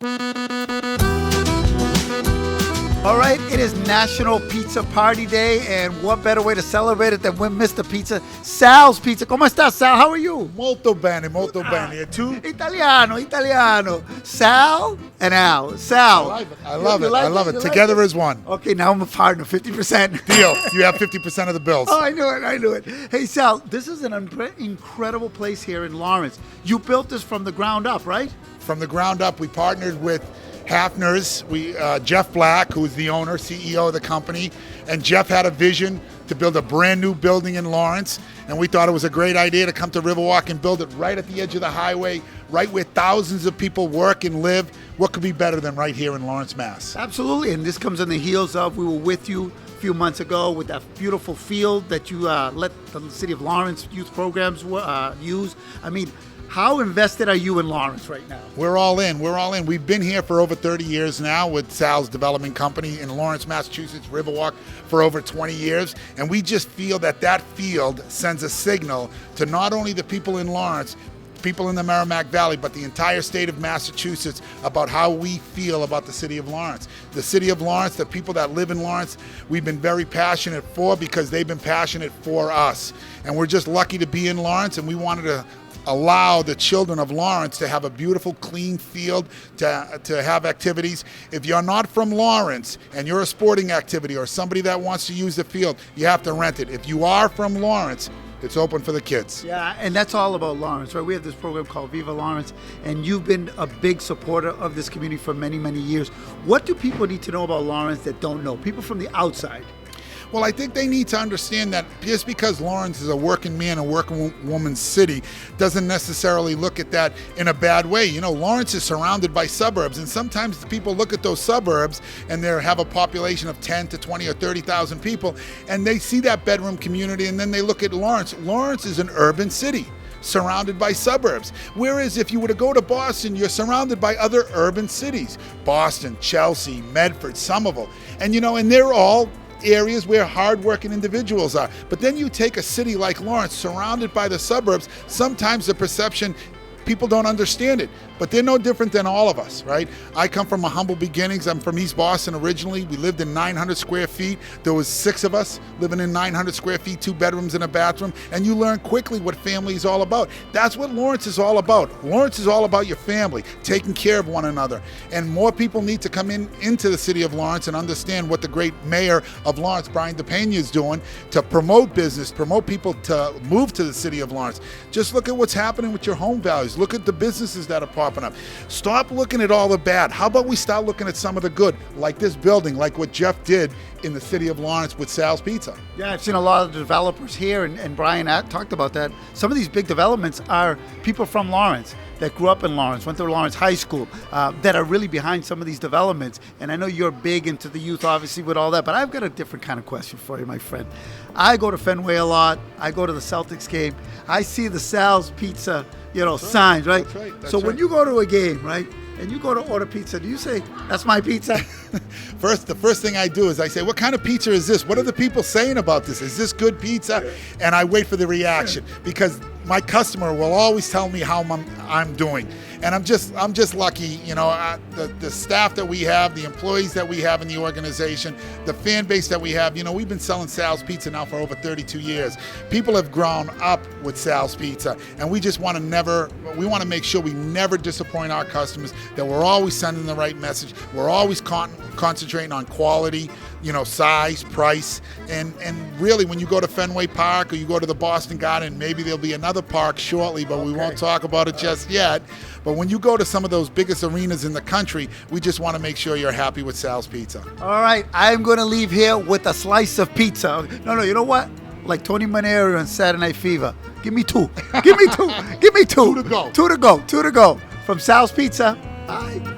All right, it is National Pizza Party Day, and what better way to celebrate it than with Mr. Pizza, Sal's Pizza. ¿Cómo estás, Sal? How are you? Molto bene, molto bene. E tu? Italiano. Sal and Al. Sal. I love it. Together as one. Okay, now I'm a partner, 50%. Deal. You have 50% of the bills. Oh, I knew it. Hey, Sal, this is an incredible place here in Lawrence. You built this from the ground up, right? From the ground up, we partnered with Hafner's, Jeff Black, who is the owner, CEO of the company, and Jeff had a vision to build a brand new building in Lawrence, and we thought it was a great idea to come to Riverwalk and build it right at the edge of the highway, right where thousands of people work and live. What could be better than right here in Lawrence, Mass? Absolutely, and this comes on the heels of, we were with you a few months ago with that beautiful field that you let the City of Lawrence youth programs use. I mean, how invested are you in Lawrence right now? We're all in. We've been here for over 30 years now with Sal's Development Company in Lawrence, Massachusetts, Riverwalk for over 20 years. And we just feel that field sends a signal to not only the people in Lawrence, people in the Merrimack Valley, but the entire state of Massachusetts about how we feel about the city of Lawrence. The city of Lawrence, the people that live in Lawrence, we've been very passionate for because they've been passionate for us. And we're just lucky to be in Lawrence, and we wanted to allow the children of Lawrence to have a beautiful, clean field, to have activities. If you're not from Lawrence and you're a sporting activity or somebody that wants to use the field, you have to rent it. If you are from Lawrence, it's open for the kids. Yeah, and that's all about Lawrence, right? We have this program called Viva Lawrence, and you've been a big supporter of this community for many, many years. What do people need to know about Lawrence that don't know? People from the outside. Well, I think they need to understand that just because Lawrence is a working man and working woman's city doesn't necessarily look at that in a bad way. You know, Lawrence is surrounded by suburbs, and sometimes the people look at those suburbs and they have a population of 10 to 20 or 30,000 people, and they see that bedroom community, and then they look at Lawrence. Lawrence is an urban city surrounded by suburbs. Whereas if you were to go to Boston, you're surrounded by other urban cities. Boston, Chelsea, Medford, Somerville. And and they're all areas where hardworking individuals are. But then you take a city like Lawrence, surrounded by the suburbs, sometimes the perception, people don't understand it, but they're no different than all of us, right? I come from a humble beginnings. I'm from East Boston originally. We lived in 900 square feet. There was 6 of us living in 900 square feet, 2 bedrooms and a bathroom, and you learn quickly what family is all about. That's what Lawrence is all about. Lawrence is all about your family, taking care of one another, and more people need to come into the city of Lawrence and understand what the great mayor of Lawrence, Brian DePena, is doing to promote business, promote people to move to the city of Lawrence. Just look at what's happening with your home values. Look at the businesses that are popping up. Stop looking at all the bad. How about we start looking at some of the good, like this building, like what Jeff did in the city of Lawrence with Sal's Pizza. Yeah, I've seen a lot of developers here, and Brian talked about that. Some of these big developments are people from Lawrence that grew up in Lawrence, went to Lawrence High School, that are really behind some of these developments. And I know you're big into the youth, obviously, with all that, but I've got a different kind of question for you, my friend. I go to Fenway a lot. I go to the Celtics game. I see the Sal's Pizza, signs, right? That's right. So when you go to a game, right, and you go to order pizza, do you say, "That's my pizza"? The first thing I do is I say, what kind of pizza is this? What are the people saying about this? Is this good pizza? And I wait for the reaction, because my customer will always tell me how I'm doing. And I'm just lucky, the staff that we have, the employees that we have in the organization, the fan base that we have. We've been selling Sal's Pizza now for over 32 years. People have grown up with Sal's Pizza, and we just want to make sure we never disappoint our customers, that we're always sending the right message. We're always concentrating on quality, size, price, and really when you go to Fenway Park or you go to the Boston Garden, maybe there'll be another park shortly, but we won't talk about it just yet. But when you go to some of those biggest arenas in the country, we just want to make sure you're happy with Sal's Pizza. All right, I'm going to leave here with a slice of pizza. No, you know what? Like Tony Manero on Saturday Night Fever. Give me 2. Give me 2. Give me 2. 2 to go. 2 to go. 2 to go. From Sal's Pizza, bye.